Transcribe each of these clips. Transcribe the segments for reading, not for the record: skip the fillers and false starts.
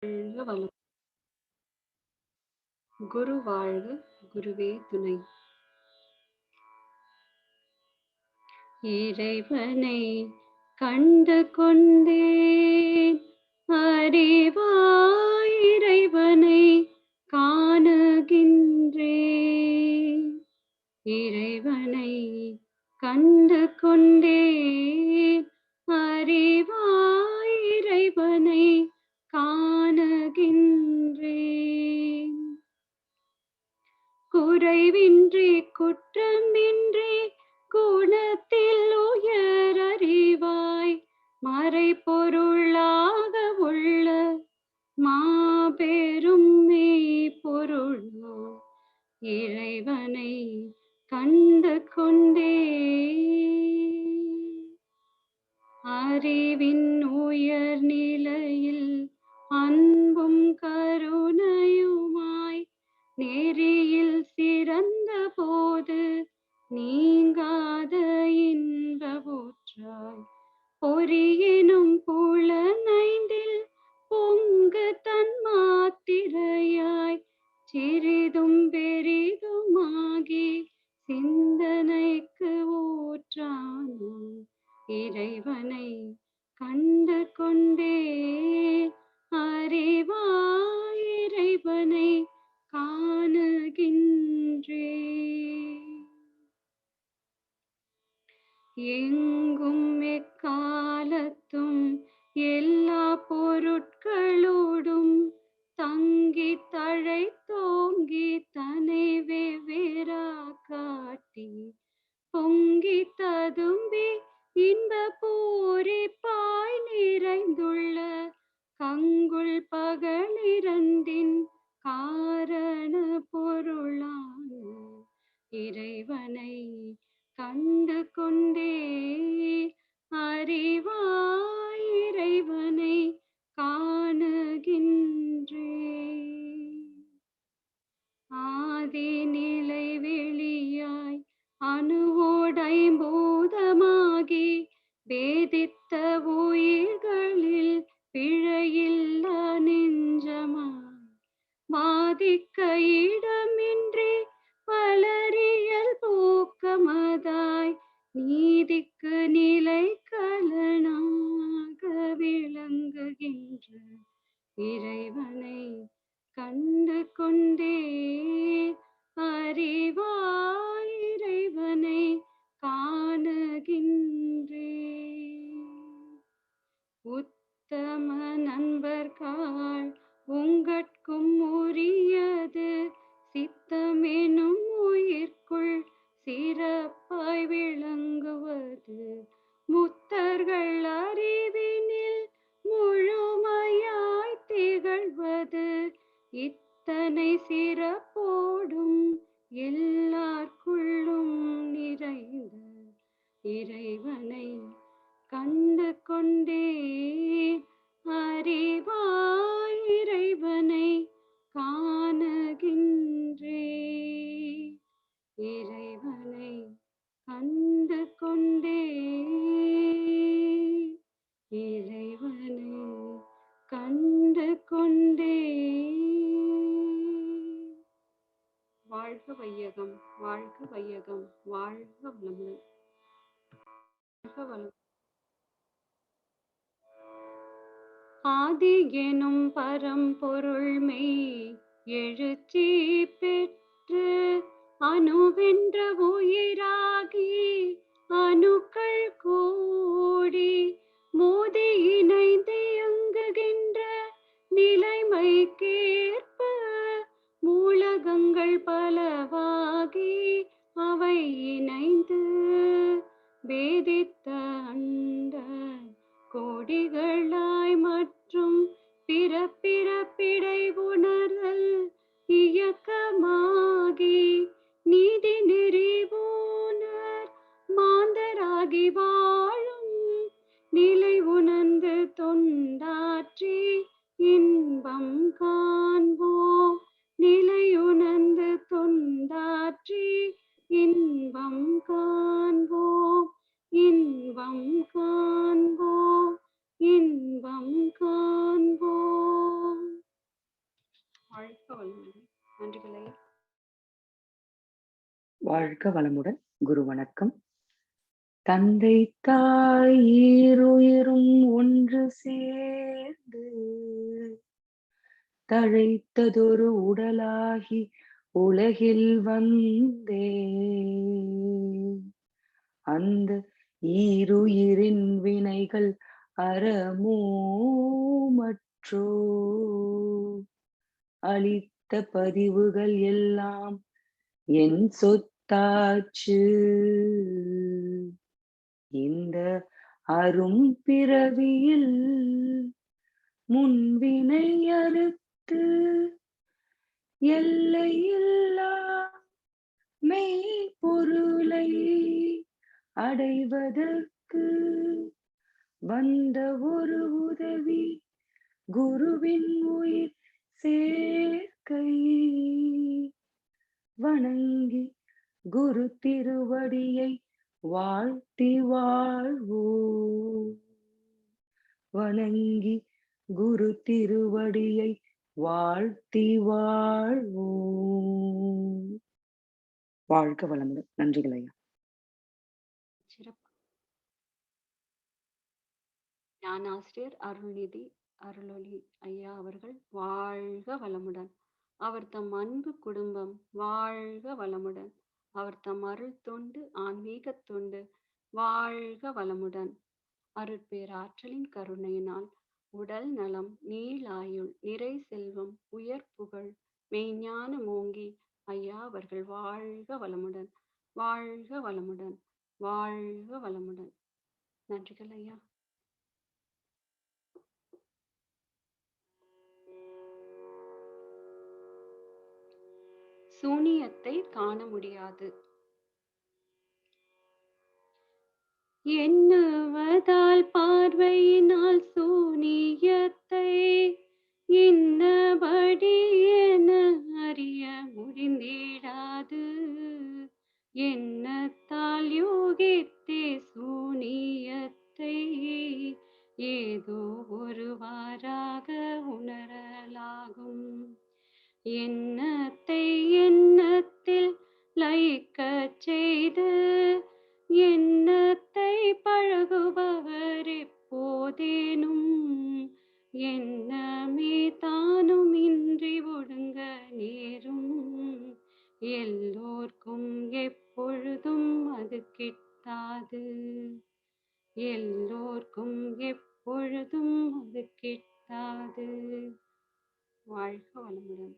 வாழ்க வளம். குரு வாழ்க, குருவே துணை. இறைவனை கண்டு கொண்டேன், அறிவாய் இறைவனை காணுகின்றேன். இறைவனை கண்டு கொண்டேன், அறிவாய் இறைவனை காணுகின்றேன். குறைவின்றி குற்றமின்றி குணத்தில் உயர் அறிவாய் மறைபொருளாக உள்ள மாபெரும் மெய்ப்பொருளோ இறைவனை கண்டு கொண்டே. அறிவின் உயர் நிலையில் அன்பும் கருணையுமாய் நெறியில் சிறந்த போது நீங்காத இன்ப ஊற்றாய் பொறியெனும் புலனைந்தில் பொங்கு தன்மாத்திரையாய் சிறிதும் பெரிதுமாகி சிந்தனைக்கு ஊற்றானோ இறைவனை கண்டு கொண்டே. அறிவாய் இறைவனை காணுகின்றேன். எங்கும் எக்காலத்தும் எல்லா பொருட்களோடும் தங்கி தழைத்தோங்கி தனை வெவ்வேறா காட்டி பொங்கி ததும்பி இன்ப பூரிப்பாய் நிறைந்துள்ள கங்குள் பகலிரண்டின் காரண பொருளான இறைவனை கண்டு கொண்டே. அறிவாய் இறைவனை காணுகின்றேன். ஆதி நிலை வெளியாய் அணுவோடைம்பூதமாகி வேதித்த உயிர்களில் பிழையில்லா நெஞ்சமாய் வாதிக்க இடமின்றி வளரியல் போக்கமதாய் நீதிக்கு நிலை கலனாக விளங்குகின்ற இறைவனை கண்டு கொண்டே. அறிவாய் இறைவனை காணுகின்றேன். உத்தம நண்பர்காள் உங்கட்கும் உரியது சித்தமெனும் உயிர்க்குள் சிறப்பாய் விளங்குவது முத்தர்கள் அறிவினில் முழுமையாய் திகழ்வது இத்தனை சிறப்போடும் எல்லாருக்குள்ளும் நிறைந்த இறைவனை கண்டு கொண்டே. அறிவாய் இறைவனை காணுகின்றேன். இறைவனை கண்டு கொண்டே. இறைவனை கண்டு கொண்டே. வாழ்க வையகம், வாழ்க வையகம், வாழ்க வளமுடன். வாழ்க வளம். ஆதி எனும் பரம்பொருள் மெய் எழுச்சி பெற்று அணுவென்ற உயிராகி அணுக்கள் கூடி மோதி இணைந்து இயங்குகின்ற நிலைமைக்கேற்ப மூலகங்கள் பலவாகி அவை இணைந்து வேதித்த அண்ட கோடிகளாய் மற்றும் பிறப்பிடை உணர்தல் இயக்கமாகி நீதி நெறிவோனர் மாந்தராகி வாழும் நிலை உணர்ந்து தொண்டாற்றி இன்பம் காண்போம். நிலை உணர்ந்து தொண்டாற்றி இன்பம் காண்போம். இன்பம் காண்போம். இன்பம் காண்போம். நன்றிகள் ஐயா. வாழ்க வளமுடன். குரு வணக்கம். தந்தை தாய் ஈருயிரும் ஒன்று சேர்ந்து தழைத்ததொரு உடலாகி உலகில் வந்தே அந்த ஈருயிரின் வினைகள் அறமோ மற்றோ அளித்த பதிவுகள் எல்லாம் என் சொத்தாச்சு. இந்த அரும் பிறவியில் முன்வினை அறுத்து எல்லையில்லா மெய்ப்பொருளை அடைவதற்கு வந்த ஒரு உதவி குருவின் உயிர் சேர்க்கை. வணங்கி குரு திருவடியை வாழ்த்தி வாழ்வோம். வணங்கி குரு திருவடியை வாழ்த்தி வாழ்வோம். வாழ்க வளமுடன். நன்றிகள் ஐயா. சிறப்பு. ஞானாசிரியர் அருள்நிதி அருளொளி ஐயா அவர்கள் வாழ்க வளமுடன். அவர் தம் அன்பு குடும்பம் வாழ்க வளமுடன். அவர் தம் அருள் தொண்டு ஆன்மீக தொண்டு வாழ்க வளமுடன். அருட்பேராற்றலின் கருணையினால் உடல் நலம், நீளாயுள், நிறை செல்வம், உயர் புகழ், மெய்ஞானம் ஓங்கி ஐயா அவர்கள் வாழ்க வளமுடன். வாழ்க வளமுடன். வாழ்க வளமுடன். நன்றிகள் ஐயா. சூனியத்தை காண முடியாது. எண்ணுவதால் பார்வையினால் சூனியத்தை இன்னபடி என அறிய முடிந்திடாது. எண்ணத்தால் யோகித்தே சூனியத்தை ஏதோ ஒருவாறாக உணரலாகும். எண்ணத்தை எண்ணத்தில் லயிக்கச் செய்து எண்ணத்தை பழகுபவர் எப்போதேனும் எண்ணமே தானும் இன்றி ஒடுங்க நேரும். எல்லோர்க்கும் எப்பொழுதும் அது கிட்டாது. எல்லோர்க்கும் எப்பொழுதும் அது கிட்டாது. வாழ்க வளமுடன்.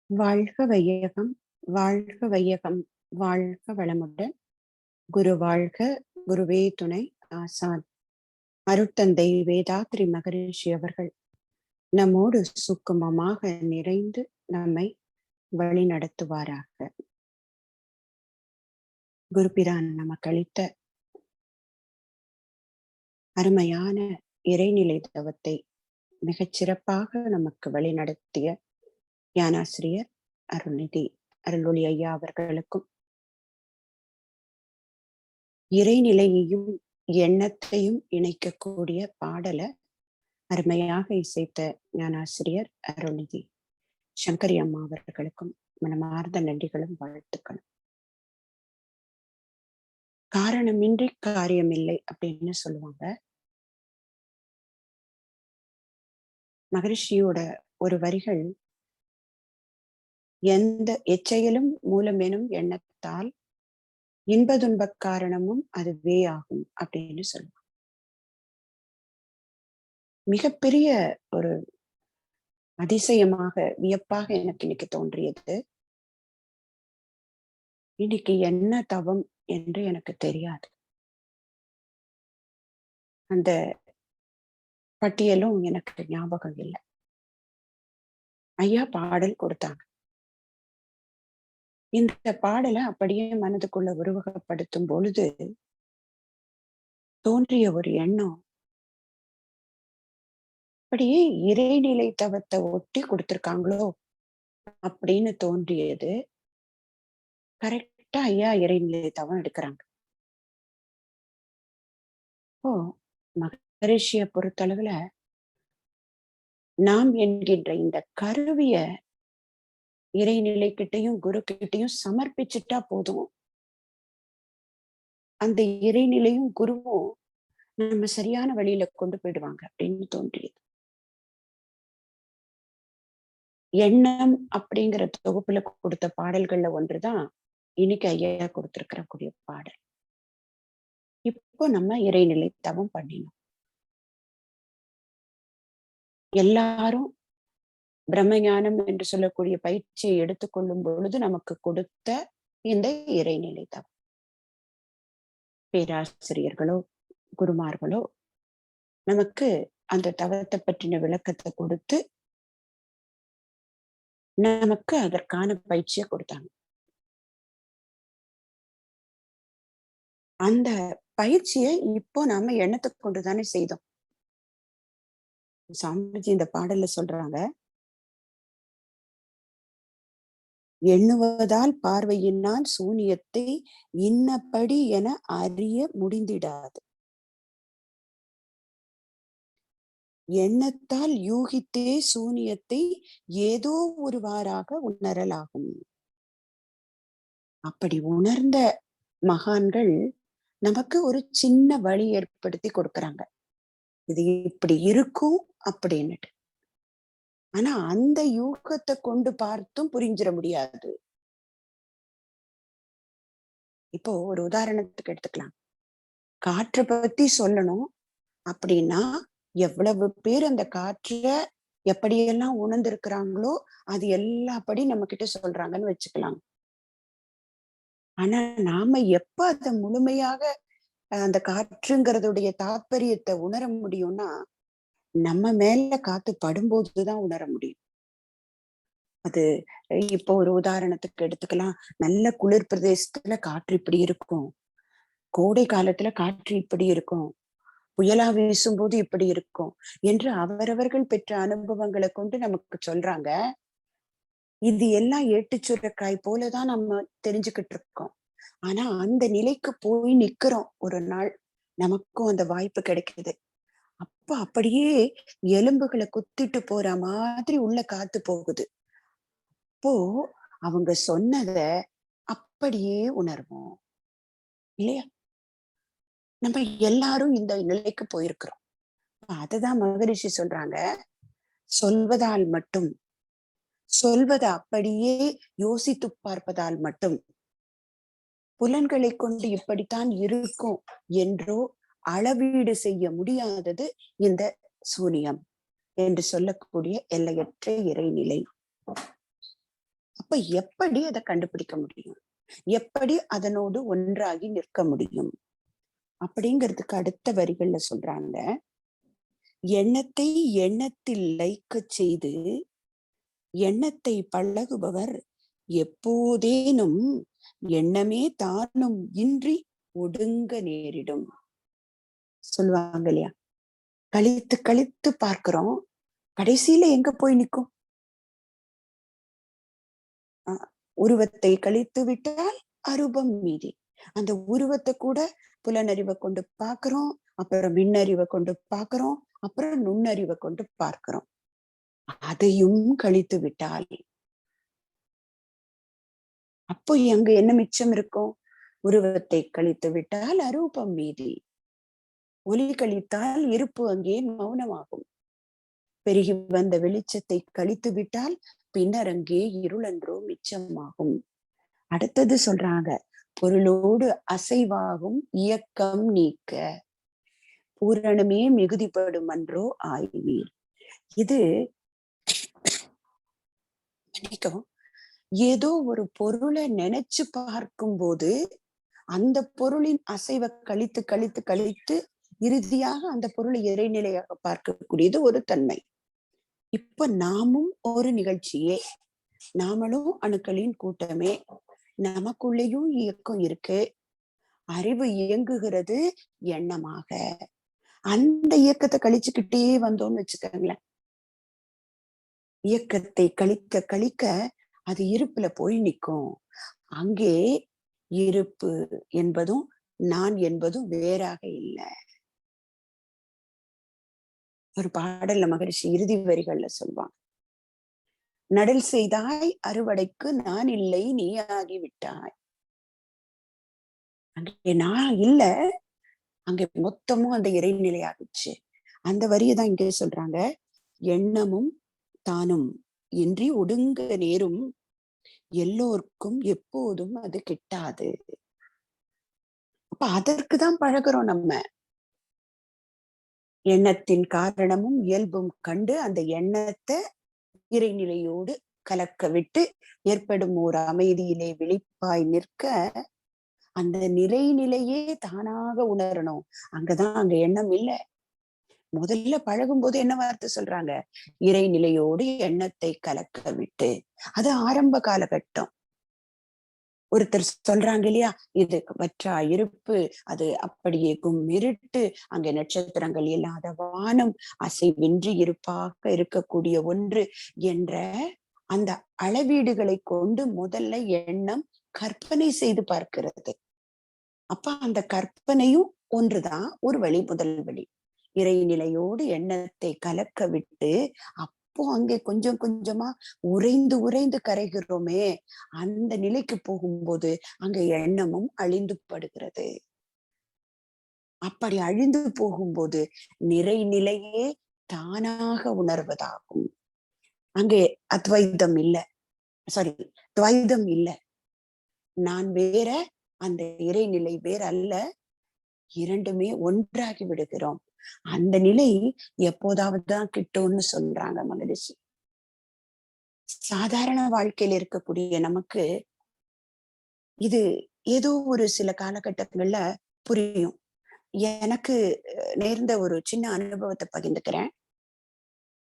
வாழ்க வையகம், வாழ்க வையகம், வாழ்க வளமுடன். குரு வாழ்க, குருவே துணை, ஆசான் அருட்தந்தை வேதாத்ரி மகரிஷி அவர்கள் நம்மோடு சுக்குமமாக நிறைந்து நம்மை வழி நடத்துவாராக. குருபிரான் நமக்கு அளித்த அருமையான இறைநிலை தவத்தை மிகச் சிறப்பாக நமக்கு வழி நடத்திய ஞானாசிரியர் அருள்நிதி அருளொளி ஐயா அவர்களுக்கும் இறைநிலையையும் எண்ணத்தையும் இணைக்கக்கூடிய பாடலை அருமையாக இசைத்த ஞானாசிரியர் அருள்நிதி சங்கரி அம்மா அவர்களுக்கும் மனமார்ந்த நன்றிகளும் வாழ்த்துக்களும். காரணமின்றி காரியமில்லை அப்படின்னு சொல்லுவாங்க. மகரிஷியோட ஒரு வரிகள், எந்த எச்செயலும் மூலமெனும் எண்ணத்தால் இன்ப துன்பக் காரணமும் அதுவே ஆகும் அப்படின்னு சொல்லுவாங்க. மிகப்பெரிய ஒரு அதிசயமாக வியப்பாக எனக்கு இன்னைக்கு தோன்றியது. இன்னைக்கு என்ன தவம் என்று எனக்கு தெரியாது. அந்த பட்டியலும் எனக்கு ஞாபகம் இல்லை. ஐயா பாடல் கொடுத்தாங்க. இந்த பாடலை அப்படியே மனதுக்குள்ள உருவகப்படுத்தும் பொழுது தோன்றிய ஒரு எண்ணம், அப்படியே இறைநிலை தவத்தை ஒட்டி கொடுத்திருக்காங்களோ அப்படின்னு தோன்றியது. கரெக்டா ஐயா இறைநிலை தவம் எடுக்கிறாங்க. இப்போ மகரிஷியை பொறுத்தளவுல நாம் என்கின்ற இந்த கருவிய இறைநிலை கிட்டையும் குரு கிட்டையும் சமர்ப்பிச்சுட்டா போதும். அந்த இறைநிலையும் குருவும் நம்ம சரியான வழியில கொண்டு போயிடுவாங்க அப்படின்னு தோன்றியது. எண்ணம் அப்படிங்கிற தொகுப்புல கொடுத்த பாடல்கள்ல ஒன்றுதான் இன்னைக்கு ஐயா கொடுத்திருக்கிற பாடல். இப்போ நம்ம இறைநிலை தவம் பண்ணினோம். எல்லாரும் பிரம்மஞானம் என்று சொல்லக்கூடிய பயிற்சியை எடுத்துக்கொள்ளும் பொழுது நமக்கு கொடுத்த இந்த இறைநிலை தவம். பேராசிரியர்களோ குருமார்களோ நமக்கு அந்த தவத்தை பற்றின விளக்கத்தை கொடுத்து நமக்கு அதற்கான பயிற்சியை கொடுத்தாங்க. அந்த பயிற்சியை இப்போ நாம எண்ணத்தை கொண்டுதானே செய்தோம். சாமிஜி இந்த பாடல்ல சொல்றாங்க, எண்ணுவதால் பார்வையினால் சூனியத்தை இன்னபடி என அறிய முடிந்திடாது. எண்ணத்தால் யூகித்தே சூனியத்தை ஏதோ ஒருவாறாக உணரலாகும். அப்படி உணர்ந்த மகான்கள் நமக்கு ஒரு சின்ன வழி ஏற்படுத்தி கொடுக்கறாங்க. இது இப்படி இருக்கும் அப்படின்னுட்டு. ஆனா அந்த யூகத்தை கொண்டு பார்த்தும் புரிஞ்சிட முடியாது. இப்போ ஒரு உதாரணத்துக்கு எடுத்துக்கலாம். காற்றை பத்தி சொல்லணும் அப்படின்னா எவ்வளவு பேர் அந்த காற்ற எப்படியெல்லாம் உணர்ந்திருக்கிறாங்களோ அது எல்லாப்படி நம்ம கிட்ட சொல்றாங்கன்னு வச்சுக்கலாம். ஆனா நாம எப்ப அதை முழுமையாக அந்த காற்றுங்கிறதுடைய தாத்பரியத்தை உணர முடியும்னா நம்ம மேல காத்து படும்போதுதான் உணர முடியும். அது இப்போ ஒரு உதாரணத்துக்கு எடுத்துக்கலாம். நல்ல குளிர் பிரதேசத்துல காற்று இப்படி இருக்கும், கோடை காலத்துல காற்று இப்படி இருக்கும், புயலா வீசும்போது இப்படி இருக்கும் என்று அவரவர்கள் பெற்ற அனுபவங்களை கொண்டு நமக்கு சொல்றாங்க. இது எல்லாம் ஏட்டு சுரைக்காய் போலதான் நம்ம தெரிஞ்சுக்கிட்டு இருக்கோம். ஆனா அந்த நிலைக்கு போய் நிக்கிறோம். ஒரு நாள் நமக்கும் அந்த வாய்ப்பு கிடைக்குது. அப்ப அப்படியே எலும்புகளை குத்திட்டு போற மாதிரி உள்ள காத்து போகுது. அப்போ அவங்க சொன்னத அப்படியே உணர்வோம் இல்லையா? நம்ம எல்லாரும் இந்த நிலைக்கு போயிருக்கிறோம். அததான் மகரிஷி சொல்றாங்க, சொல்வதால் மட்டும், சொல்வதை அப்படியே யோசித்து பார்ப்பதால் மட்டும், புலன்களை கொண்டு இப்படித்தான் இருக்கும் என்றோ அளவீடு செய்ய முடியாதது இந்த சூனியம் என்று சொல்லக்கூடிய எல்லையற்ற இறைநிலை. அப்ப எப்படி அதை கண்டுபிடிக்க முடியும், எப்படி அதனோடு ஒன்றாகி நிற்க முடியும் அப்படிங்கிறதுக்கு அடுத்த வரிகள்ல சொல்றாங்க, எண்ணத்தை எண்ணத்தில் லயிக்க செய்து எண்ணத்தை பழகுபவர் எப்போதேனும் எண்ணமே தானும் இன்றி ஒடுங்க நேரிடும் சொல்லுவாங்க இல்லையா? கழித்து கழித்து பார்க்கிறோம், கடைசியில எங்க போய் நிற்கும்? உருவத்தை கழித்து விட்டால் அரூபம் மீதி. அந்த உருவத்தை கூட புலனறிவை கொண்டு பார்க்கிறோம், அப்புறம் மின்னறிவை கொண்டு பார்க்கிறோம், அப்புறம் நுண்ணறிவை கொண்டு பார்க்கிறோம். அதையும் கழித்து விட்டால் அப்போ அங்க என்ன மிச்சம் இருக்கும்? உருவத்தை கழித்து விட்டால் அரூபம் மீதி. ஒலி கழித்தால் இருப்பு அங்கே மௌனமாகும். பெருகி வந்த வெளிச்சத்தை கழித்து விட்டால் பின்னர் அங்கே இருளன்றோ மிச்சமாகும். அடுத்தது சொல்றாங்க, பொருளோடு அசைவாகும் இயக்கம் நீக்க பூரணமே மிகுதிப்படும் அன்றோ ஆய்வீர். இது ஏதோ ஒரு பொருளை நினைச்சு பார்க்கும் போது அந்த பொருளின் அசைவை கழித்து கழித்து கழித்து இறுதியாக அந்த பொருளை இறைநிலையாக பார்க்கக்கூடியது ஒரு தன்மை. இப்ப நாமும் ஒரு நிகழ்ச்சியே, நாமளும் அணுக்களின் கூட்டமே, நமக்குள்ளேயும் இயக்கம் இருக்கு. அறிவு இயங்குகிறது எண்ணமாக. அந்த இயக்கத்தை கழிச்சுக்கிட்டே வந்தோம்னு வச்சுக்கோங்களேன், இயக்கத்தை கழிக்க கழிக்க அது இருப்புல போய் நிற்கும். அங்கே இருப்பு என்பதும் நான் என்பதும் வேறாக இல்லை. ஒரு பாடல்ல மகரிஷி இறுதி வரிகள்ல சொல்வாங்க, நடல் செய்தாய் அறுவடைக்கு நான் இல்லை நீ ஆகிவிட்டாய். அங்கே நான் இல்ல, அங்க மொத்தமும் அந்த இறைநிலை ஆகிச்சு. அந்த வரியதான் இங்கே சொல்றாங்க, எண்ணமும் தானும் இன்றி ஒடுங்க நேரும் எல்லோருக்கும் எப்போதும் அது கிட்டாது. அப்ப அதற்குதான் பழகுறோம் நம்ம. எண்ணத்தின் காரணமும் இயல்பும் கண்டு அந்த எண்ணத்தை இறைநிலையோடு கலக்க விட்டு ஏற்படும் ஒரு அமைதியிலே விழிப்பாய் நிற்க அந்த நிறைநிலையே தானாக உணரணும். அங்க எண்ணம் இல்லை. முதல்ல பழகும் போது என்ன வார்த்தை சொல்றாங்க, இறைநிலையோடு எண்ணத்தை கலக்க விட்டு. அது ஆரம்ப காலகட்டம். ஒருத்தர் சொல்றாங்க இல்லையா, இது வற்றா இருப்பு, அது அப்படியே இருட்டு, அங்கே நட்சத்திரங்கள் இல்லாத வானம், அசைவின்றி இருப்பாக இருக்கக்கூடிய ஒன்று என்ற அந்த அளவீடுகளை கொண்டு முதல்ல எண்ணம் கற்பனை செய்து பார்க்கிறது. அப்ப அந்த கற்பனையும் ஒன்றுதான் ஒரு வழி, முதல் வழி. இறைநிலையோடு எண்ணத்தை கலக்க விட்டு அப்போ அங்கே கொஞ்சம் கொஞ்சமா உறைந்து உறைந்து கரைகிறோமே, அந்த நிலைக்கு போகும்போது அங்க எண்ணமும் அழிந்து படுகிறது. அப்படி அழிந்து போகும்போது நிறைநிலையே தானாக உணர்வதாகும். அங்கே அத்வைதம் இல்லை, துவைதம் இல்லை. நான் வேற, அந்த இறைநிலை வேற அல்ல, இரண்டுமே ஒன்றாகி விடுகிறோம். அந்த நிலை எப்போதாவது தான் கிட்டும்னு சொல்றாங்க மகரிஷி. சாதாரண வாழ்க்கையில இருக்கக்கூடிய நமக்கு இது ஏதோ ஒரு சில காலகட்டங்கள்ல புரியும். எனக்கு நேர்ந்த ஒரு சின்ன அனுபவத்தை பகிர்ந்துக்கிறேன்.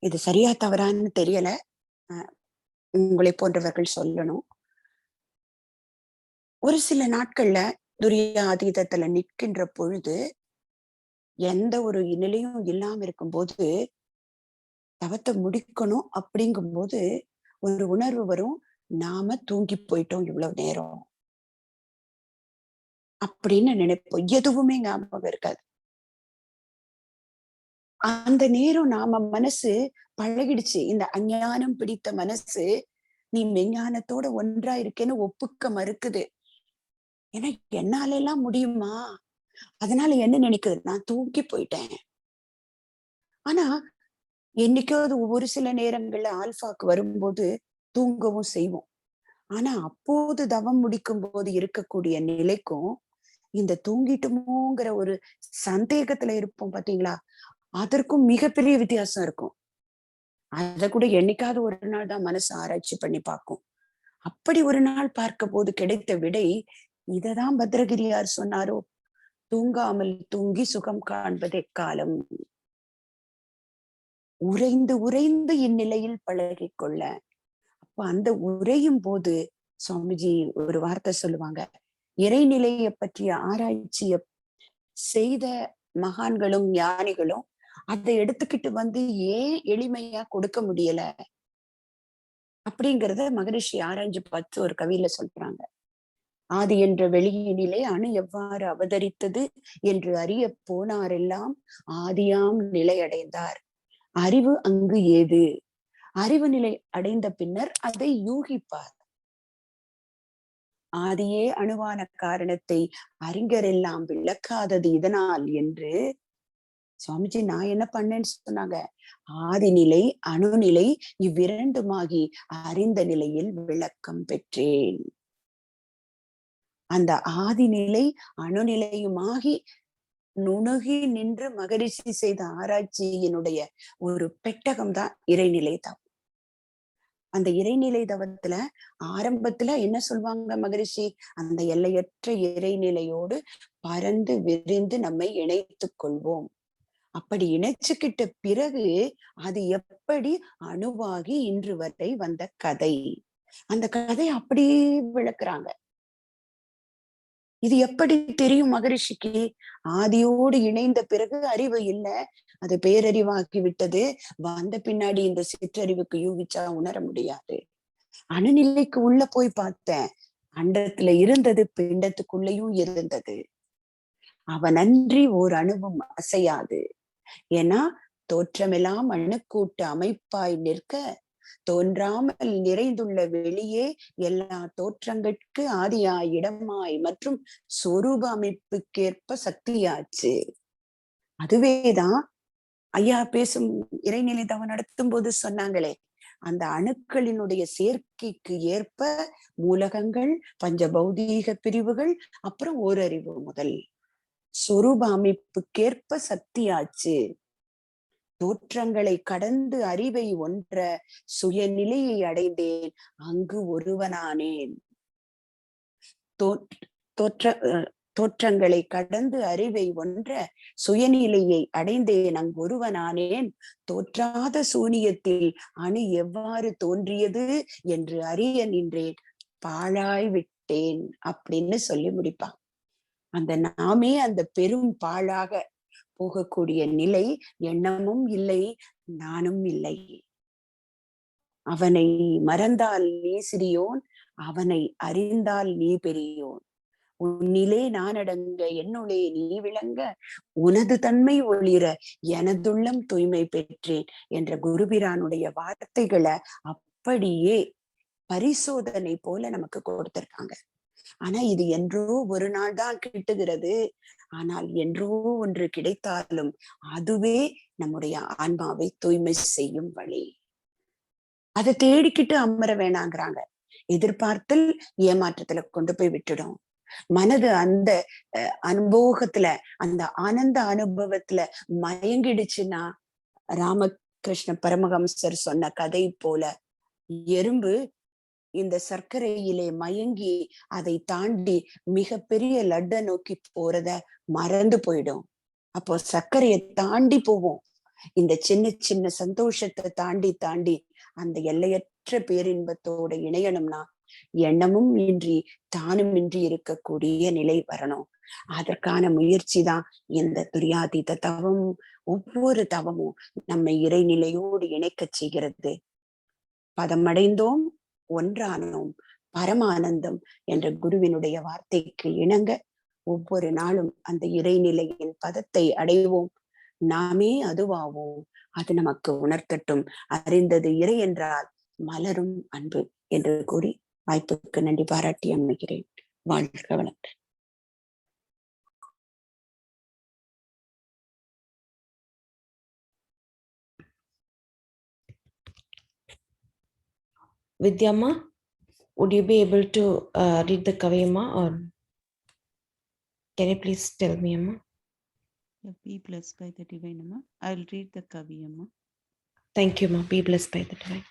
இது சரியா தவறான்னு தெரியல, உங்களை போன்றவர்கள் சொல்லணும். ஒரு சில நாட்கள்ல துரியாதீதத்துல நிற்கின்ற பொழுது, எந்த ஒரு நிலையும் இல்லாம இருக்கும்போது தவத்தை முடிக்கணும் அப்படிங்கும் போது ஒரு உணர்வு வரும், நாம தூங்கி போயிட்டோம் இவ்வளவு நேரம் அப்படின்னு நினைப்போம். எதுவுமே ஞாபகம் இருக்காது. அந்த நேரம் நாம மனசு பழகிடுச்சு, இந்த அஞ்ஞானம் பிடித்த மனசு நீ மெஞ்ஞானத்தோட ஒன்றா இருக்கேன்னு ஒப்புக்க மறுக்குது. ஏன்னா என்னால எல்லாம் முடியுமா, அதனால என்ன நினைக்குது, நான் தூங்கி போயிட்டேன். ஆனா என்னைக்காவது ஒரு சில நேரங்கள்ல ஆல்பாக்கு வரும்போது தூங்கவும் செய்வோம். ஆனா அப்போது தவம் முடிக்கும் போது இருக்கக்கூடிய நிலைக்கும் இந்த தூங்கிட்டுமோங்கிற ஒரு சந்தேகத்துல இருப்போம் பாத்தீங்களா, அதற்கும் மிகப்பெரிய வித்தியாசம் இருக்கும். அத கூட என்னைக்காவது ஒரு நாள் தான் மனசு ஆராய்ச்சி பண்ணி பார்க்கும். அப்படி ஒரு நாள் பார்க்க போது கிடைத்த விடை இததான் பத்ரகிரியார் சொன்னாரோ, தூங்காமல் தூங்கி சுகம் காண்பது எக்காலம், உறைந்து உறைந்து இந்நிலையில் பழகிக்கொள்ள. அப்ப அந்த உறையும் போது சுவாமிஜி ஒரு வார்த்தை சொல்லுவாங்க, இறைநிலையை பற்றிய ஆராய்ச்சிய செய்த மகான்களும் ஞானிகளும் அதை எடுத்துக்கிட்டு வந்து ஏன் எளிமையா கொடுக்க முடியல அப்படிங்கிறத மகரிஷி ஆராய்ச்சி பார்த்து ஒரு கவியில சொல்றாங்க. ஆதி என்ற வெளியினிலே அணு எவ்வாறு அவதரித்தது என்று அறிய போனாரெல்லாம் ஆதியாம் நிலை அடைந்தார், அறிவு அங்கு ஏது, அறிவு நிலை அடைந்த பின்னர் அதை யூகிப்பார். ஆதியே அணுவான காரணத்தை அறிஞரெல்லாம் விளக்காதது இதனால் என்று சுவாமிஜி நான் என்ன பண்ணேன்னு சொன்னாங்க, ஆதிநிலை அணுநிலை இவ்விரண்டுமாகி அறிந்த நிலையில் விளக்கம் பெற்றேன். அந்த ஆதிநிலை அணுநிலையுமாகி நுணுகி நின்று மகரிஷி செய்த ஆராய்ச்சியினுடைய ஒரு பெட்டகம் தான் இறைநிலை தவம். அந்த இறைநிலை தவத்துல ஆரம்பத்துல என்ன சொல்வாங்க மகரிஷி, அந்த எல்லையற்ற இறைநிலையோடு பறந்து விரிந்து நம்மை இணைத்துக் கொள்வோம். அப்படி இணைச்சுக்கிட்ட பிறகு அது எப்படி அணுவாகி இன்று வரை வந்த கதை, அந்த கதை அப்படி விளக்குறாங்க. இது எப்படி தெரியும் மகரிஷிக்கு, ஆதியோடு இணைந்த பிறகு அறிவு இல்லை, அது பேரறிவாக்கி விட்டது. வந்த பின்னாடி இந்த சிற்றறிவுக்கு யூகிச்சா உணர முடியாது. அணுநிலைக்கு உள்ள போய் பார்த்தேன், அண்டத்துல இருந்தது பிண்டத்துக்குள்ளேயும் இருந்தது. அவன் அன்றி ஓர் அணுவும் அசையாது. ஏன்னா தோற்றமெல்லாம் அணுக்கூட்டு அமைப்பாய் நிற்க தோன்றாமல் நிறைந்துள்ள வெளியே எல்லா தோற்றங்கட்கு ஆதியாய் இடமாய் மற்றும் சொரூப அமைப்புக்கேற்ப சக்தியாச்சு. அதுவேதான் ஐயா பேசும் இறைநிலை தவம் நடத்தும் போது சொன்னாங்களே, அந்த அணுக்களினுடைய சேர்க்கைக்கு ஏற்ப மூலகங்கள், பஞ்ச பௌதீக பிரிவுகள், அப்புறம் ஓரறிவு முதல் சொரூப அமைப்புக்கேற்ப சக்தியாச்சு. தோற்றங்களை கடந்து அறிவை ஒன்ற சுயநிலையை அடைந்தேன், அங்கு ஒருவனானேன். தோற்றங்களை கடந்து அறிவை ஒன்ற சுயநிலையை அடைந்தேன், அங்கு ஒருவனானேன். தோற்றாத சூனியத்தில் அணு எவ்வாறு தோன்றியது என்று அறிய நின்றேன், பாழாய் விட்டேன் அப்படின்னு சொல்லி முடிப்பான். அந்த நாமே அந்த பெரும் பாழாக போகக்கூடிய நிலை, எண்ணமும் இல்லை, நானும் இல்லை. அவனை மறந்தால் நீ சிறியோன், அவனை அறிந்தால் நீ பெரியோன். உன்னிலே நான் அடங்க, என்னுளே நீ விளங்க, உனது தன்மை ஒளிர எனதுள்ளம் தூய்மை பெற்றேன் என்ற குருபிரானுடைய வார்த்தைகளை அப்படியே பரிசோதனை போல நமக்கு கொடுத்திருக்காங்க. ஆனா இது என்றோ ஒரு நாள் தான் கிட்டுகிறது. ஆனால் என்றோ ஒன்று கிடைத்தாலும் அதுவே நம்முடைய ஆன்மாவை தூய்மை செய்யும் வழி. அதை தேடிக்கிட்டு அமர வேணாங்கிறாங்க. எதிர்பார்த்தல் ஏமாற்றத்துல கொண்டு போய் விட்டுடும். மனது அந்த அனுபவத்துல, அந்த ஆனந்த அனுபவத்துல மயங்கிடுச்சுன்னா, ராமகிருஷ்ண பரமஹம்சர் சொன்ன கதை போல எறும்பு இந்த சர்க்கரையிலே மயங்கி அதை தாண்டி மிகப்பெரிய லட்டை நோக்கி போறத மறந்து போயிடும். அப்போ சர்க்கரையை தாண்டி போவோம். இந்த சின்ன சின்ன சந்தோஷத்தை தாண்டி தாண்டி அந்த எல்லையற்ற பேரின்பத்தோட இணையணும்னா எண்ணமும் இன்றி தானும் இன்றி இருக்கக்கூடிய நிலை வரணும். அதற்கான முயற்சி தான் இந்த துரியாதீத தவம். ஒவ்வொரு தவமும் நம்மை இறைநிலையோடு இணைக்க செய்கிறது. பதமடைந்தோம், ஒன்றானோம், பரமானந்தம் என்ற குருவினுடைய வார்த்தைக்கு இணங்க ஒவ்வொரு நாளும் அந்த இறைநிலையின் பதத்தை அடைவோம். நாமே அதுவாவோம். அது நமக்கு உணர்த்தட்டும். அறிந்தது இறை என்றால் மலரும் அன்பு என்று கூறி வாய்ப்புக்கு நன்றி பாராட்டி அமைகிறேன். வாழ்க வளமுடன். Vidyamma, would you be able to read the Kaviyamma, or can you please tell me, Amma? Be blessed by the divine, Amma. I'll read the Kaviyamma. Thank you, Amma. Be blessed by the divine.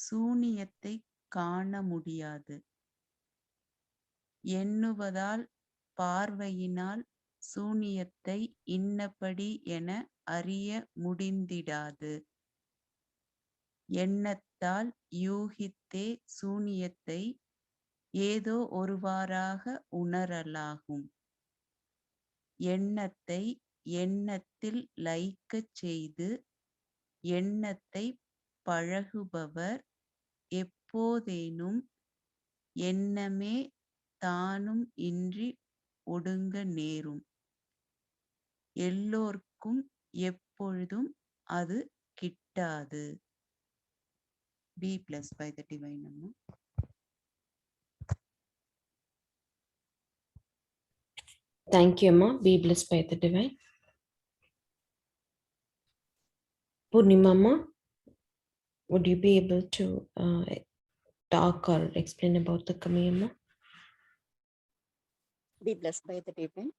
சூனியத்தை காண முடியாது. எண்ணுவதால் பார்வையினால் சூனியத்தை இன்னபடி என அறிய முடிந்திடாது. எண்ணத்தால் யூகித்தே சூனியத்தை ஏதோ ஒருவாறாக உணரலாகும். எண்ணத்தை எண்ணத்தில் லயிக்கச் செய்து எண்ணத்தை பழகுபவர் எப்போதேனும் எண்ணமே தானும் இன்றி ஒடுங்க நேரும். எல்லோர்க்கும் எப்பொழுதும் அது கிட்டாது. Be blessed by the divine, Amma. Thank you, Amma. Be blessed by the divine. Purnima Amma, would you be able to talk or explain about the Kaviyamma? Be blessed by the divine.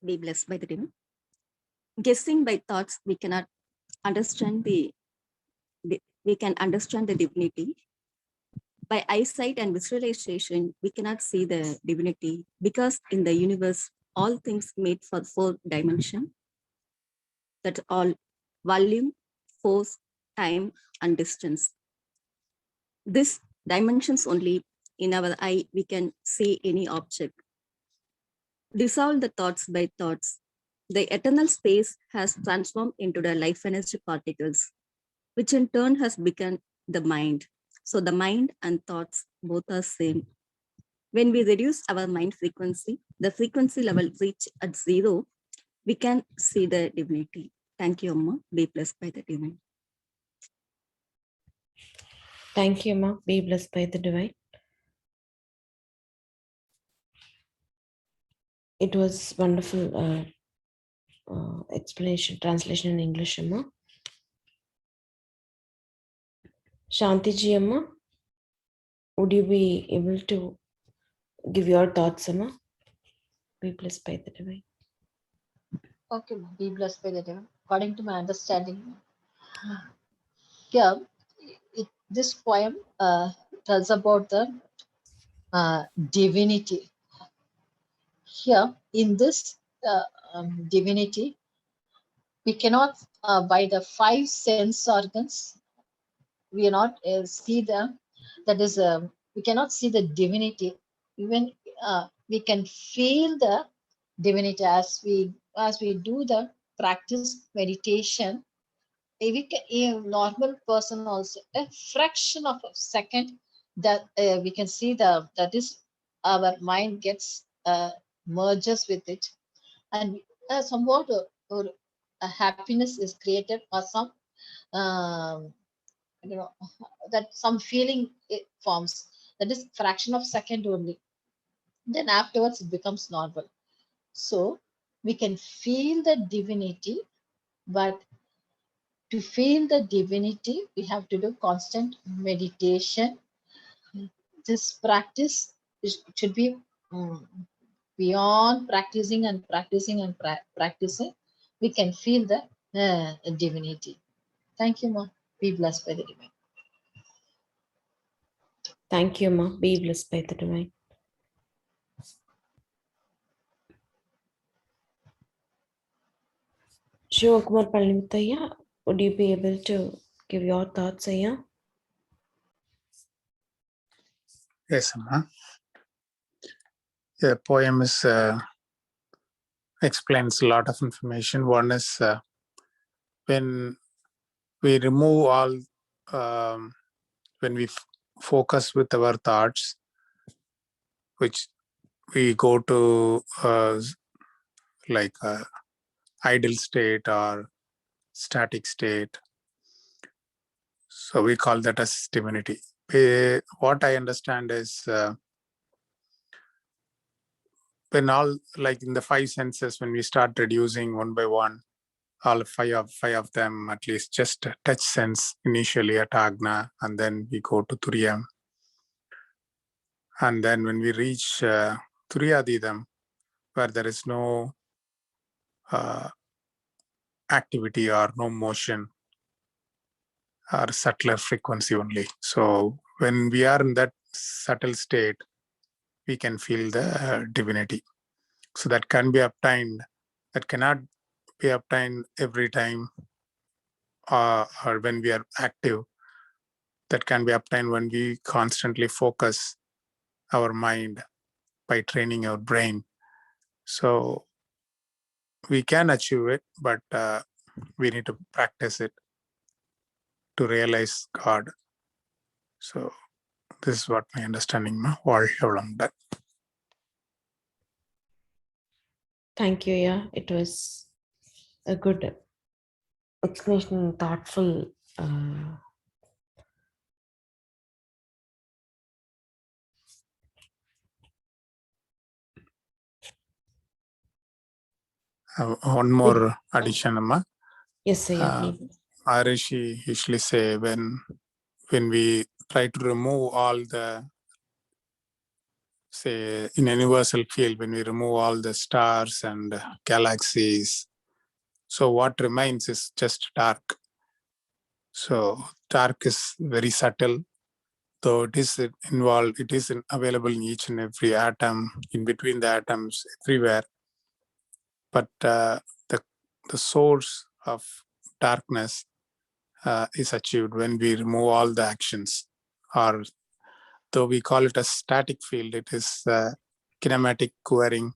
Be blessed by the divine. Guessing by thoughts, we cannot understand we can understand the divinity. By eyesight and visualization, we cannot see the divinity, because in the universe, all things made for 4 dimensions. That all volume, force, time, and distance. This dimensions only, in our eye, we can see any object. Dissolve the thoughts by thoughts. The eternal space has transformed into the life energy particles, which in turn has become the mind. So the mind and thoughts both are same. When we reduce our mind frequency, the frequency level reach at 0, we can see the divinity. Thank you, Amma. Be blessed by the divine. Thank you, Amma. Be blessed by the divine. It was wonderful explanation, translation in English, Amma. Shanti ji, Amma, would you be able to give your thoughts, Amma? Be blessed by the divine. Okay, be blessed by the divine. According to my understanding, here, this poem tells about the divinity. Here, in this divinity, we cannot, by the 5 sense organs, we are not see the, that is, we cannot see the divinity. Even we can feel the divinity as we do the practice meditation. A normal person also, a fraction of a second, that we can see that is our mind gets merges with it, and somewhat a happiness is created, or some that some feeling it forms. That is fraction of second only. Then afterwards it becomes normal. So we can feel the divinity, but to feel the divinity, we have to do constant meditation. This practice should be beyond practicing and practicing and practicing. We can feel the divinity. Thank you, Ma. Be blessed by the divine. Thank you, Amma. Be blessed by the divine. Shivakumar Palanimuthaiya, would you be able to give your thoughts, Ayya? Yes, Amma. The poem is explains a lot of information. One is when we remove all, when we focus with our thoughts, which we go to like a idle state or static state. So we call that as divinity. What I understand is when all, like in the 5 senses, when we start reducing one by one, all five of them at least, just touch sense initially at Agna, and then we go to Turiyam. And then when we reach Turiyadidam, where there is no activity or no motion or subtler frequency only. So when we are in that subtle state, we can feel the divinity. So that can be obtained, that cannot be obtained every time or when we are active. That can be obtained when we constantly focus our mind by training our brain. So we can achieve it, but we need to practice it to realize God. So this is what my understanding. Thank you, yeah. It was a good explanation, thoughtful. One more addition, Amma. Yes, sir. Maharishi usually say when we try to remove all the, say, in universal field, when we remove all the stars and galaxies, so what remains is just dark. So dark is very subtle, though it is involved, it is available in each and every atom, in between the atoms, everywhere. But the source of darkness is achieved when we remove all the actions, or though we call it a static field, it is a kinematic querying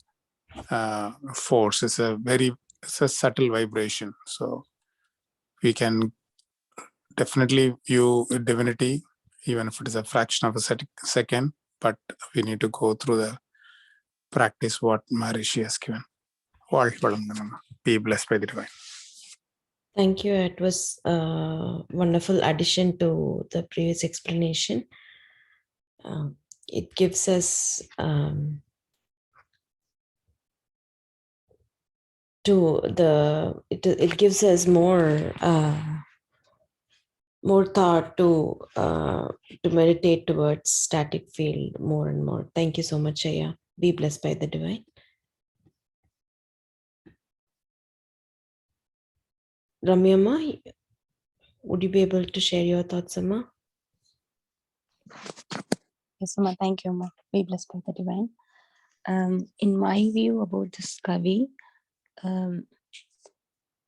force. It's a subtle vibration. So we can definitely view divinity, even if it is a fraction of a second, but we need to go through the practice what Maharishi has given. Be blessed by the divine. Thank you. It was a wonderful addition to the previous explanation. It gives us it gives us more thought to meditate towards static field more and more. Thank you so much, Aya. Be blessed by the divine. Ramyamma, would you be able to share your thoughts, Amma? Yes, Amma. Thank you, Amma. Be blessed by the divine. In my view about this Kavi,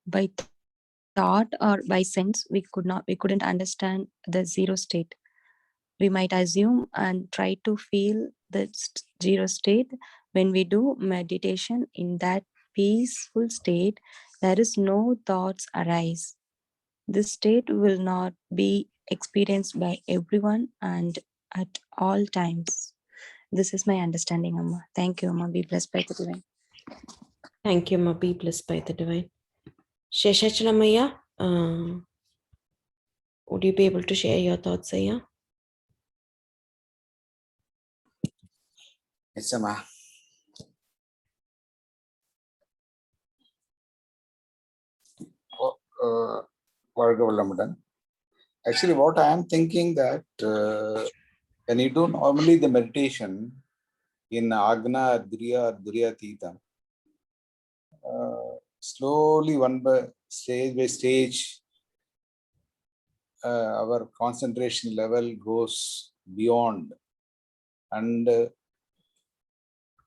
by thought or by sense, we couldn't understand the zero state. We might assume and try to feel the zero state. When we do meditation in that peaceful state, there is no thoughts arise. This state will not be experienced by everyone and at all times. This is my understanding, Amma. Thank you, Amma. Be blessed by the divine. Thank you, Amma. Be blessed by the divine. Sheshachalamaya, would you be able to share your thoughts, Aya? Yes, Amma. Actually, what I am thinking that when you do normally the meditation in Agna, Driya, Duryatita, slowly stage by stage, our concentration level goes beyond. And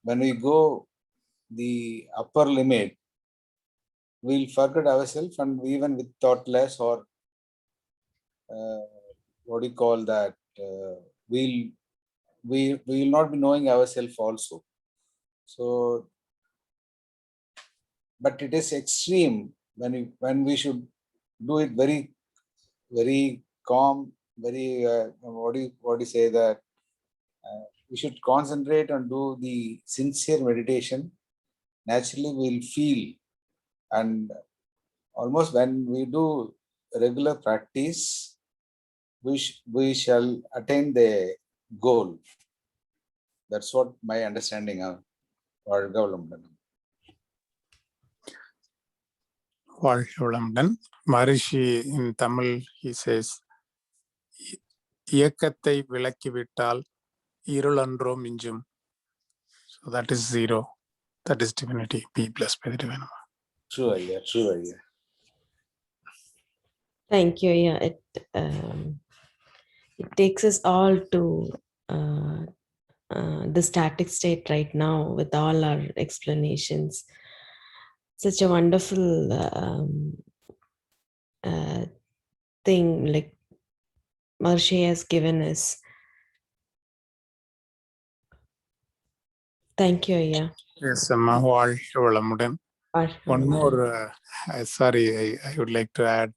when we go the upper limit, we'll forget ourselves, and even with thoughtless or what do you call that, we will not be knowing ourselves also. So, but it is extreme when we should do it very, very calm, very what do you say that we should concentrate and do the sincere meditation. Naturally, we'll feel, and almost when we do regular practice, we shall attain the goal. That's what my understanding of Vargavalamdan. Maharishi in Tamil, he says, Iyakkathai vilakkivittal irulandro minjum. So that is zero. That is divinity. Be blessed by the divine. True, yeah, true, yeah. Thank you. Yeah, it takes us all to the static state right now with all our explanations. Such a wonderful thing like Maharishi has given us. Thank you, yeah. Yes, Amma. One more, sorry, I would like to add,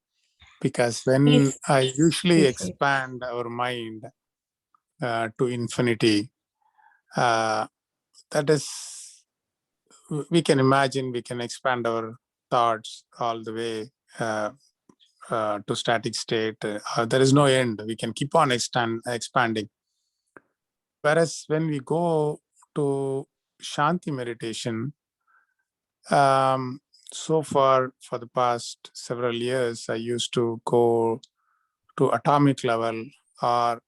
because when Please. I usually Please. expand our mind to infinity, that is, we can imagine, we can expand our thoughts all the way to static state. There is no end. We can keep on expanding. Whereas when we go to Shanti meditation, so far for the past several years, I used to go to atomic level or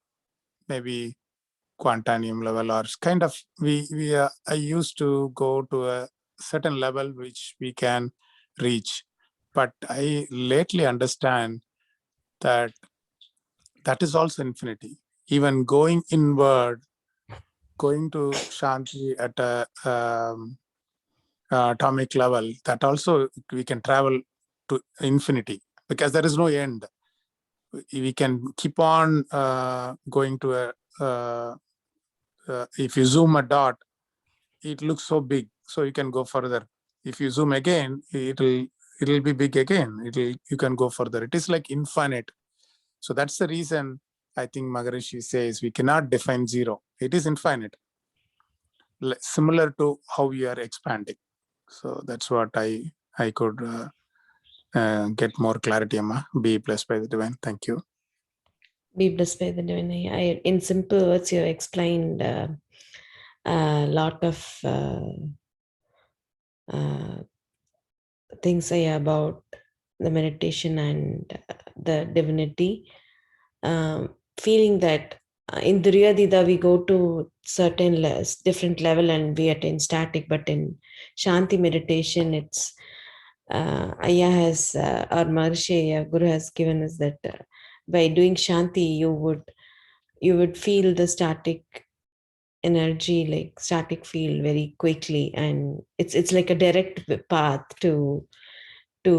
maybe quantanium level, or kind of I used to go to a certain level which we can reach. But I lately understand that that is also infinity. Even going inward, going to Shanti at a atomic level, that also we can travel to infinity, because there is no end. We can keep on going to a if you zoom a dot, it looks so big, so you can go further. If you zoom again, it'll be big again. You can go further. It is like infinite. So that's the reason I think Maharishi says we cannot define zero. It is infinite, similar to how we are expanding. So that's what I could get more clarity, Amma. Be blessed by the divine. Thank you. Be blessed by the divine. In simple words, you explained a lot of things about the meditation and the divinity. Feeling that in Duryadhita we go to certain different level and we attain static, but in Shanti meditation, it's Ayya has, or Maharishi Ayya, Guru has given us that by doing Shanti, you would feel the static energy, like static field, very quickly, and it's like a direct path to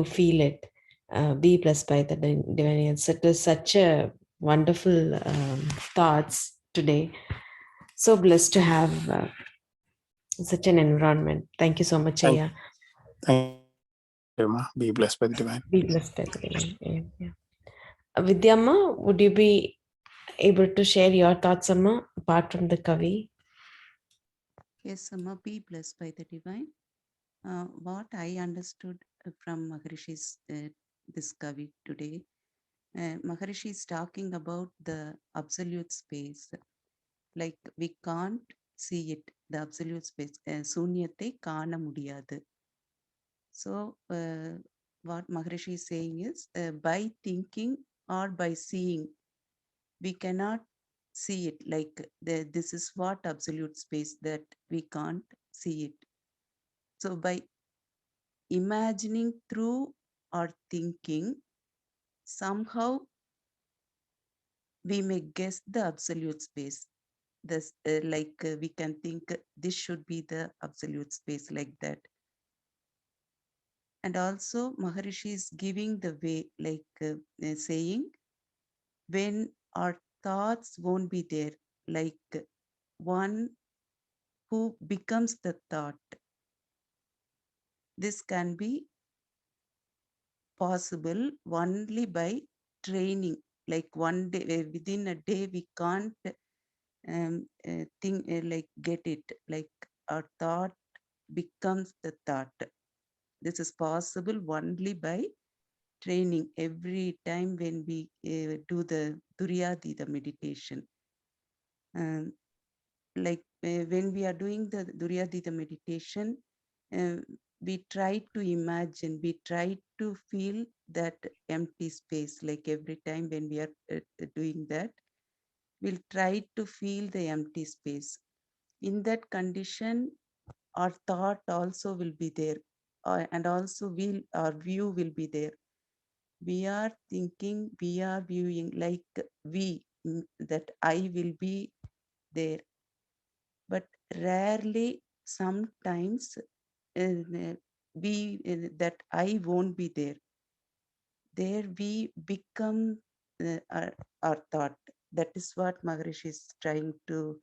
feel it. Be blessed by the divine. It was such a wonderful thoughts today. So blessed to have such an environment. Thank you so much, Ayya. Thank you, Amma. Be blessed by the divine. Be blessed by the divine. Yeah. Vidyamma, would you be able to share your thoughts, Amma, apart from the Kavi? Yes, Amma, be blessed by the divine. What I understood from Maharishi's this Kavi today, Maharishi is talking about the absolute space. Like we can't see it, the absolute space. Sunyate kana mudiyadu. So what Maharishi is saying is by thinking or by seeing, we cannot see it. Like this is what absolute space, that we can't see it. So by imagining through or thinking, somehow we may guess the absolute space. This we can think this should be the absolute space, like that. And also Maharishi is giving the way, saying when our thoughts won't be there, like one who becomes the thought. This can be possible only by training. Like one day, within a day, we can't think get it. Like our thought becomes the thought. This is possible only by training every time when we do the Duryadhita meditation. When we are doing the Duryadhita meditation, we try to imagine, we try to feel that empty space. Like every time when we are doing that, we'll try to feel the empty space. In that condition, our thought also will be there, and also our view will be there. We are thinking, we are viewing, like that I will be there. But rarely, sometimes, that I won't be there. There we become our thought. That is what Maharishi is trying to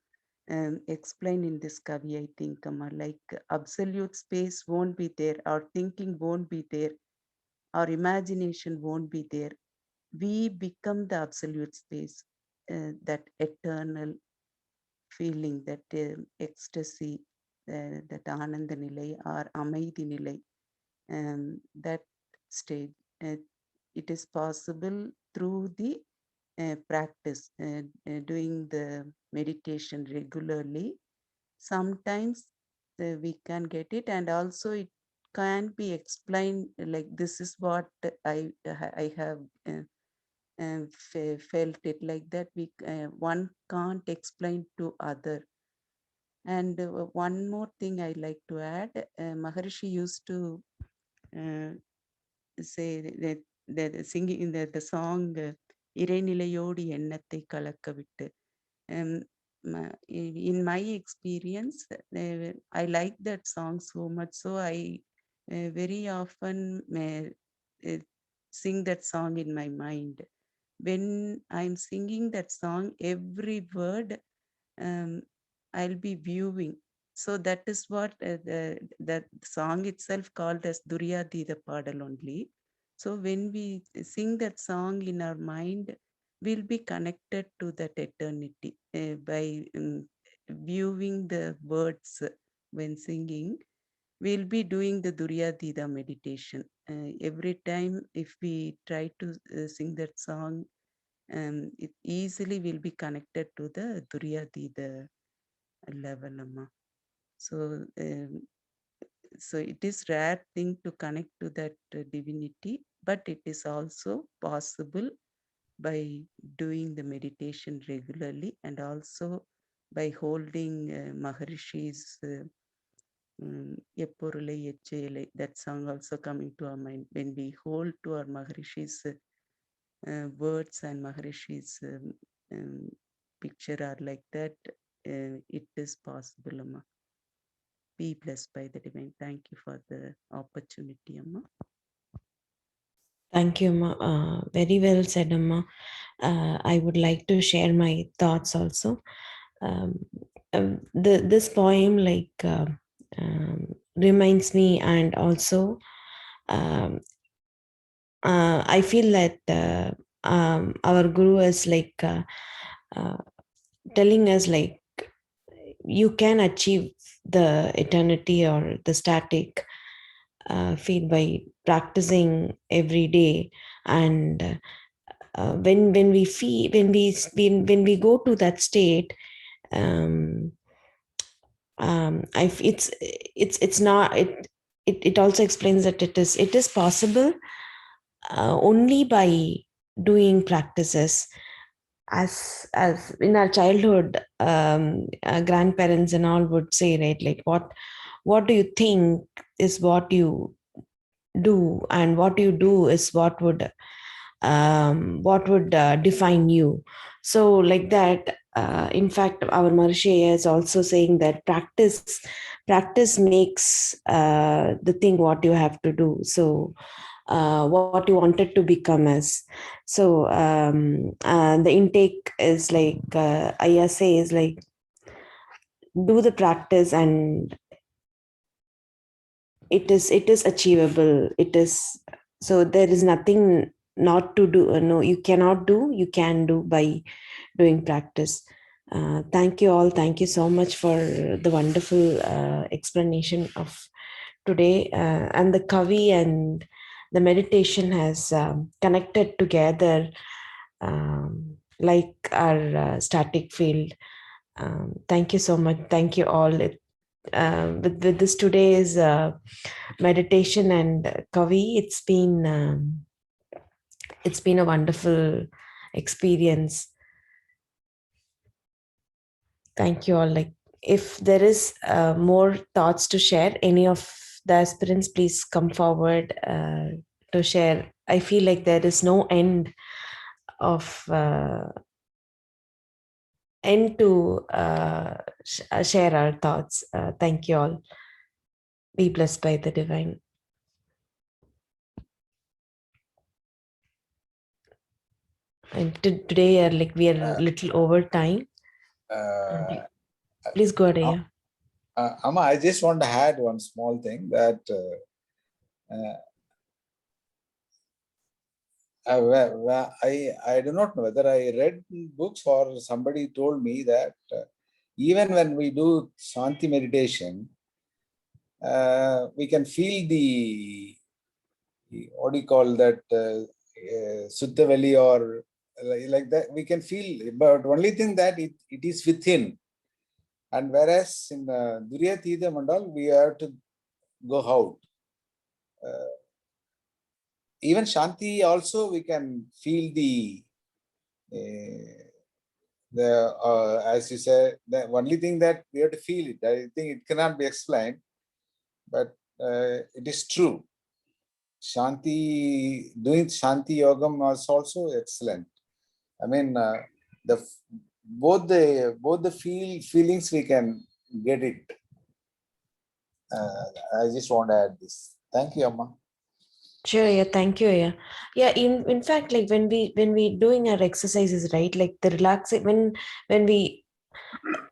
explain in this Kavi, I think, Amma. Like absolute space won't be there, our thinking won't be there, our imagination won't be there. We become the absolute space, that eternal feeling, that ecstasy, that Ananda Nilai or Amaidi Nilai, that stage. It is possible through the practice, doing the meditation regularly. Sometimes we can get it, and also it can be explained like this is what I have felt it, like that. One can't explain to other. And one more thing I like to add, Maharishi used to say that singing in the song இறைநிலையோடு எண்ணத்தை கலக்க விட்டு. In my experience, I like that song so much, so I very often sing that song in my mind. When I'm singing that song, every word I'll be viewing. So that is what that song itself called as Duryadhita Padal only. So when we sing that song in our mind, we'll be connected to that eternity by viewing the words when singing, we'll be doing the Duryadhida meditation. Every time if we try to sing that song, it easily will be connected to the Duryadhida level. Amma. So, so it is rare thing to connect to that divinity, but it is also possible by doing the meditation regularly and also by holding Maharishi's Eppurulai Echeyalai, that song also coming to our mind. When we hold to our Maharishi's words and Maharishi's picture are like that, it is possible, Amma. Be blessed by the divine. Thank you for the opportunity, Amma. Thank you, Amma. Very well said, Amma. I would like to share my thoughts also. This poem reminds me, and also I feel that our Guru is telling us you can achieve the eternity or the static field by practicing every day. And when we go to that state, it's not it also explains that it is possible only by doing practices. As in our childhood, our grandparents and all would say, right, like what do you think is what you do, and what you do is what would define you. So like that, in fact, our Maharishi is also saying that practice makes the thing what you have to do. So what you wanted to become as. So the intake is like Aya says, like, do the practice and it is achievable. It is, so there is nothing not to do. No, you cannot do, you can do by doing practice. Thank you all. Thank you so much for the wonderful explanation of today. And the Kavi and the meditation has connected together like our static field. Thank you so much. Thank you all. With this today's meditation and Kavi, it's been a wonderful experience. Thank you all. Like, if there is more thoughts to share, any of the aspirants, please come forward to share. I feel like there is no end to share our thoughts. Thank you all. Be blessed by the divine. And today, we are a little over time. Please go ahead. Amma, I just want to add one small thing that I do not know whether I read books or somebody told me that even when we do Shanti meditation, we can feel the, what do you call that, Suddha Valley or like that, we can feel, but only thing that it is within. And whereas in Duryadhida Mandal, we have to go out. Even Shanti also, we can feel the as you said, the only thing that we have to feel it. I think it cannot be explained, but it is true. Shanti, doing Shanti Yogam was also excellent. I mean, both the feelings we can get it. I just want to add this. Thank you, Amma. Sure, yeah, thank you. Yeah. In fact, like when we doing our exercises, right? Like the when we,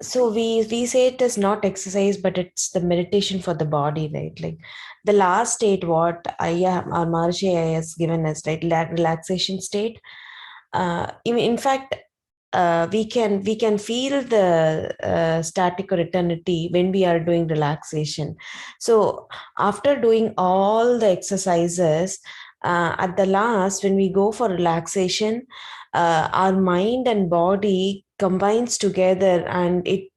so we say it is not exercise, but it's the meditation for the body, right? Like the last state, what our Maharishi has given us, right? Relaxation state. In fact, we can feel the static or eternity when we are doing relaxation. So after doing all the exercises, at the last, when we go for relaxation, our mind and body combines together, and it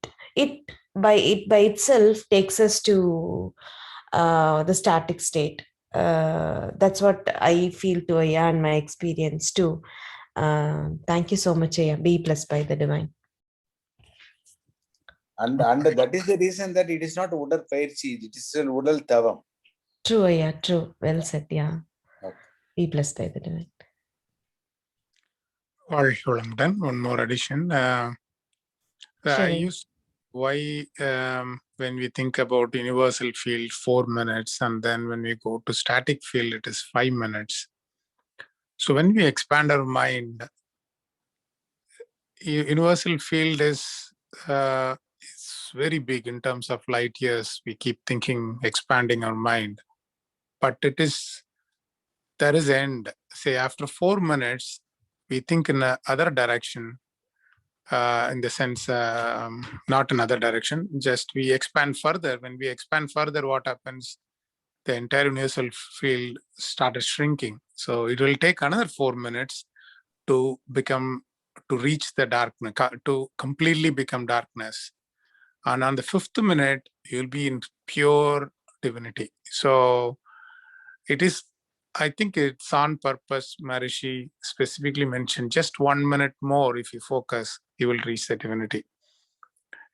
by itself takes us to the static state. That's what I feel too, yeah, and my experience too. Thank you so much, Aya. Be blessed by the divine. And that is the reason that it is not Udal Pairchi, it is an Udal Tavam. True, Aya, true. Well said, yeah. Okay. Be blessed by the divine. Done. One more addition. I used why when we think about universal field 4 minutes, and then when we go to static field it is 5 minutes. So when we expand our mind, universal field is it's very big in terms of light years. We keep thinking, expanding our mind, but there is end. Say after 4 minutes, we think in the other direction. In the sense, not another direction, just we expand further. When we expand further, what happens? The entire universal field started shrinking. So it will take another 4 minutes to reach the darkness, to completely become darkness. And on the 5th minute, you'll be in pure divinity. So it is, I think it's on purpose. Maharishi specifically mentioned just 1 minute more. If you focus, you will reach the divinity.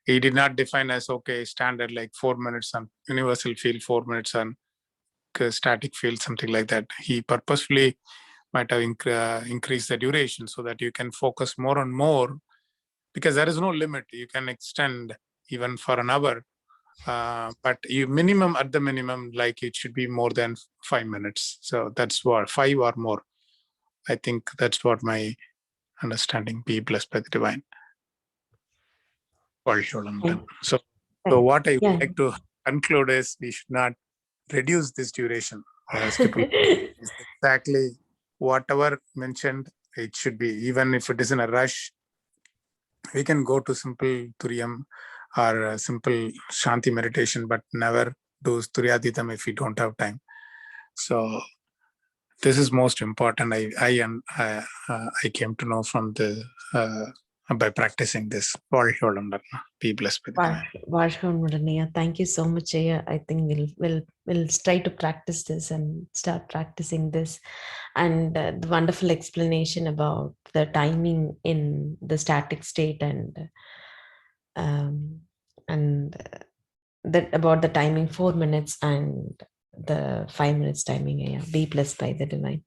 He did not define as, okay, standard like 4 minutes on universal field, 4 minutes on static field, something like that. He purposefully might have increased the duration so that you can focus more and more, because there is no limit. You can extend even for an hour. But you at the minimum, like it should be more than 5 minutes. So that's what, 5 or more. I think that's what my understanding. Be blessed by the divine. So what I would like to conclude is we should not reduce this duration. Exactly whatever mentioned, it should be. Even if it is in a rush, we can go to simple Turiyam or simple Shanti meditation, but never do Turyaditam if we don't have time. So this is most important. I came to know from the by practicing this. Be blessed with it. Thank you so much, Aya. I think we'll try to practice this and start practicing this. And the wonderful explanation about the timing in the static state and that about the timing 4 minutes and the 5 minutes timing. Yeah, be blessed by the divine.